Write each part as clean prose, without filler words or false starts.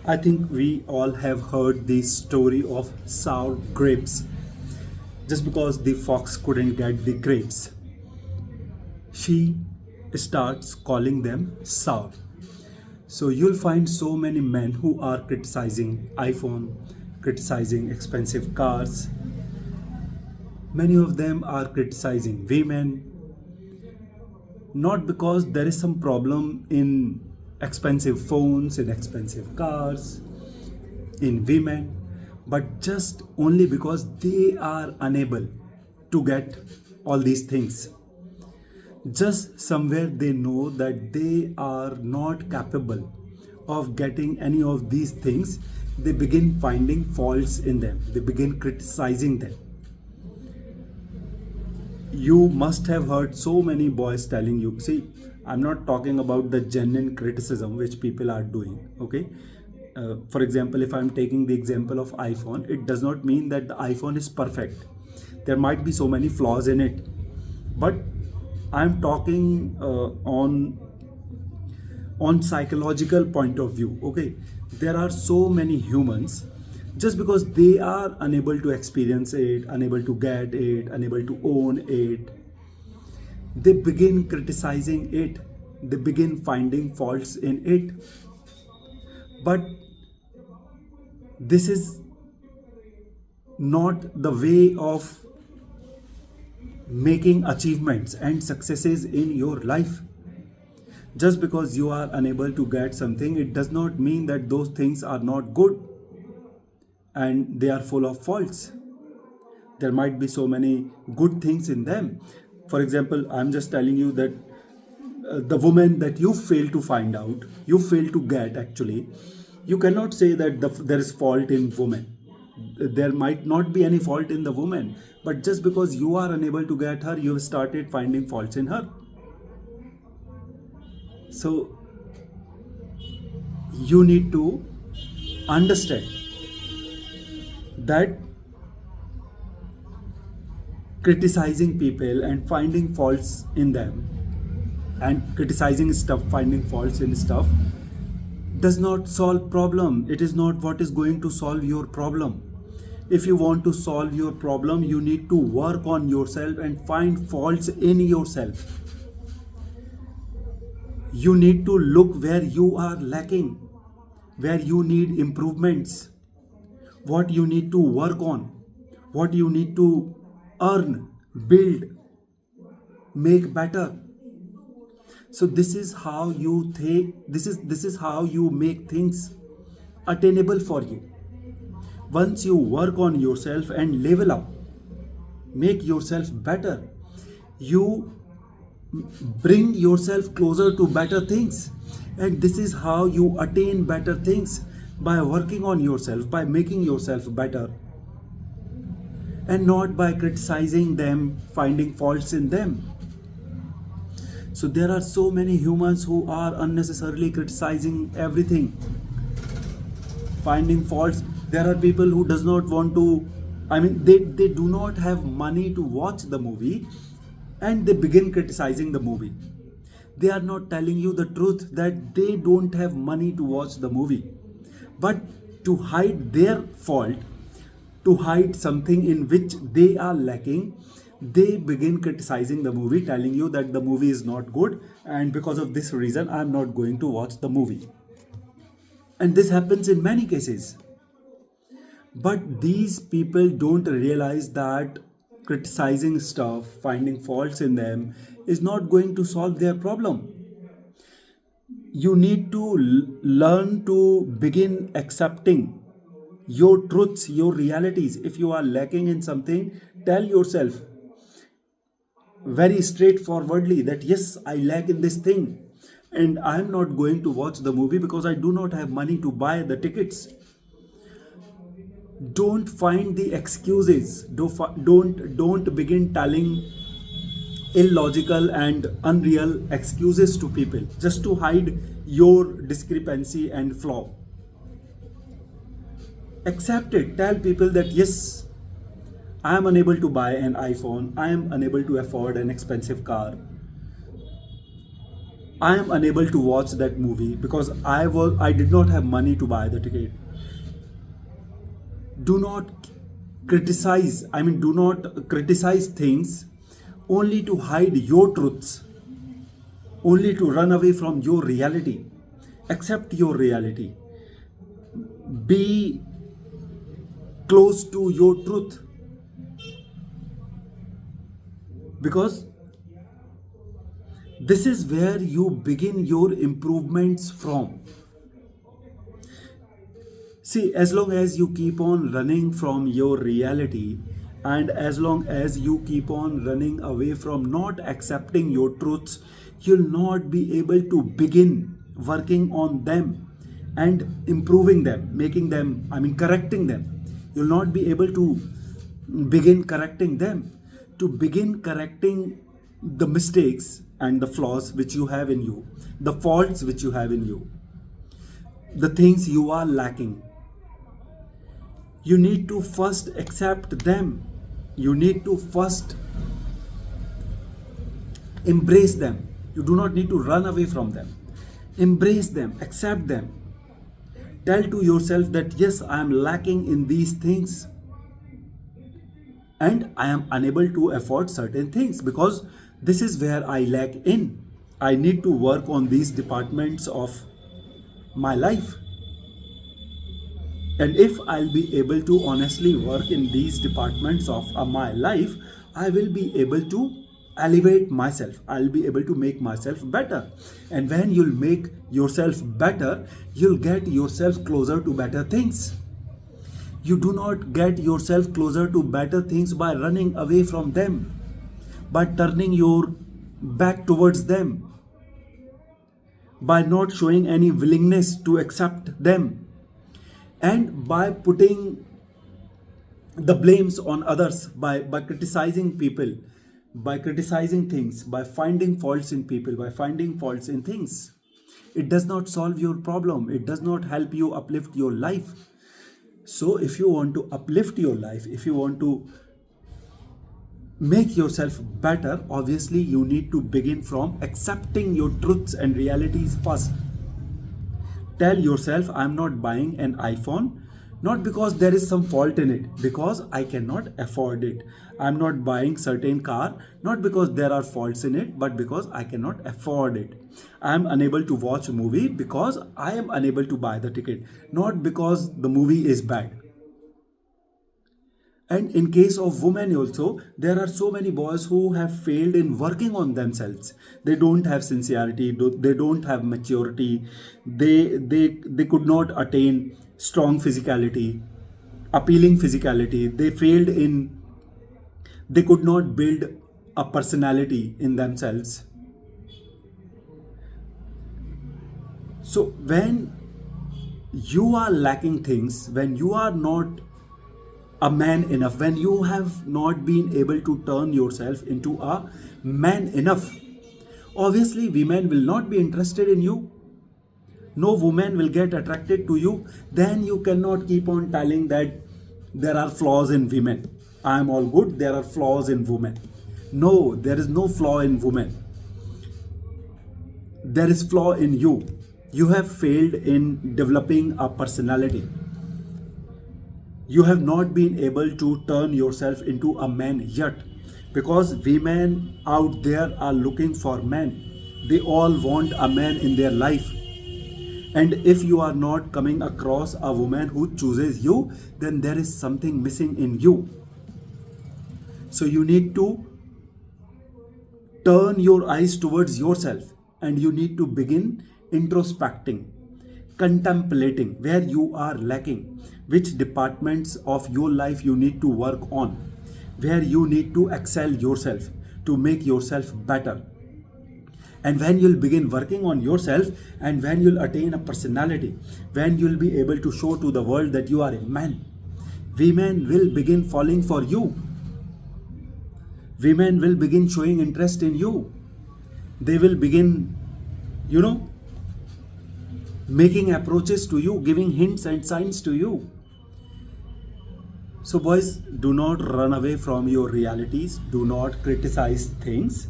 I think we all have heard the story of sour grapes. Just because the fox couldn't get the grapes, she starts calling them sour. So you'll find so many men who are criticizing iPhone, criticizing expensive cars. Many of them are criticizing women, not because there is some problem in expensive phones, in expensive cars, in women, but just only because they are unable to get all these things. Just somewhere they know that they are not capable of getting any of these things, they begin finding faults in them, they begin criticizing them. You must have heard so many boys telling you, see, I'm not talking about the genuine criticism which people are doing, okay? For example, if I'm taking the example of iPhone, it does not mean that the iPhone is perfect. There might be so many flaws in it, but I'm talking on psychological point of view, okay? There are so many humans, just because they are unable to experience it, unable to get it, unable to own it, they begin criticizing it, they begin finding faults in it. But this is not the way of making achievements and successes in your life. Just because you are unable to get something, it does not mean that those things are not good and they are full of faults. There might be so many good things in them. For example, I'm just telling you that the woman that you fail to find out, you fail to get actually, you cannot say that there is fault in woman. There might not be any fault in the woman, but just because you are unable to get her, you have started finding faults in her. So you need to understand that criticizing people and finding faults in them, and criticizing stuff, finding faults in stuff, does not solve problem. It is not what is going to solve your problem. If you want to solve your problem, you need to work on yourself and find faults in yourself. You need to look where you are lacking, where you need improvements, what you need to work on, what you need to earn, build, make better. So this is how you think, this is how you make things attainable for you. Once you work on yourself and level up, make yourself better, you bring yourself closer to better things. And this is how you attain better things, by working on yourself, by making yourself better, and not by criticizing them, finding faults in them. So there are so many humans who are unnecessarily criticizing everything, finding faults. There are people who does not want to, they do not have money to watch the movie, and they begin criticizing the movie. They are not telling you the truth that they don't have money to watch the movie, but to hide their fault, to hide something in which they are lacking, they begin criticizing the movie, telling you that the movie is not good, and because of this reason I'm not going to watch the movie. And this happens in many cases. But these people don't realize that criticizing stuff, finding faults in them, is not going to solve their problem. You need to learn to begin accepting your truths, your realities. If you are lacking in something, tell yourself very straightforwardly that yes, I lack in this thing, and I am not going to watch the movie because I do not have money to buy the tickets. Don't find the excuses. Don't begin telling illogical and unreal excuses to people just to hide your discrepancy and flaw. Accept it. Tell people that yes, I am unable to buy an iPhone, I am unable to afford an expensive car, I am unable to watch that movie because I did not have money to buy the ticket. Do not do not criticize things only to hide your truths, only to run away from your reality. Accept your reality. Be close to your truth, because this is where you begin your improvements from. See, as long as you keep on running from your reality, and as long as you keep on running away from not accepting your truths, you'll not be able to begin working on them and improving them, making them, correcting them. You'll not be able to begin correcting them. To begin correcting the mistakes and the flaws which you have in you, the faults which you have in you, the things you are lacking, you need to first accept them. You need to first embrace them. You do not need to run away from them. Embrace them, accept them. Tell to yourself that yes, I am lacking in these things and I am unable to afford certain things because this is where I lack in. I need to work on these departments of my life. And if I'll be able to honestly work in these departments of my life, I will be able to elevate myself. I'll be able to make myself better. And when you'll make yourself better, you'll get yourself closer to better things. You do not get yourself closer to better things by running away from them, by turning your back towards them, by not showing any willingness to accept them, and by putting the blames on others, by criticizing people, by criticizing things, by finding faults in people, by finding faults in things. It does not solve your problem. It does not help you uplift your life. So if you want to uplift your life, if you want to make yourself better, obviously you need to begin from accepting your truths and realities first. Tell yourself, I'm not buying an iPhone, not because there is some fault in it, because I cannot afford it. I'm not buying certain car, not because there are faults in it, but because I cannot afford it. I'm unable to watch a movie because I am unable to buy the ticket, not because the movie is bad. And in case of women also, there are so many boys who have failed in working on themselves. They don't have sincerity, they don't have maturity, they could not attain strong physicality, appealing physicality. They could not build a personality in themselves. So when you are lacking things, when you are not a man enough, when you have not been able to turn yourself into a man enough, obviously women will not be interested in you. No woman will get attracted to you. Then you cannot keep on telling that there are flaws in women. I am all good, there are flaws in women. No, there is no flaw in women. There is flaw in you. You have failed in developing a personality. You have not been able to turn yourself into a man yet, because women out there are looking for men. They all want a man in their life. And if you are not coming across a woman who chooses you, then there is something missing in you. So you need to turn your eyes towards yourself and you need to begin introspecting, contemplating where you are lacking, which departments of your life you need to work on, where you need to excel yourself to make yourself better. And when you'll begin working on yourself, and when you'll attain a personality, when you'll be able to show to the world that you are a man, women will begin falling for you. Women will begin showing interest in you. They will begin, making approaches to you, giving hints and signs to you. So boys, do not run away from your realities. Do not criticize things.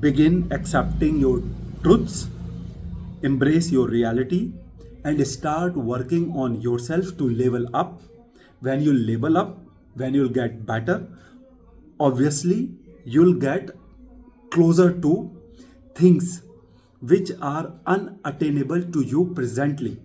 begin accepting your truths, embrace your reality, and start working on yourself to level up. When you level up, when you'll get better, obviously you'll get closer to things which are unattainable to you presently.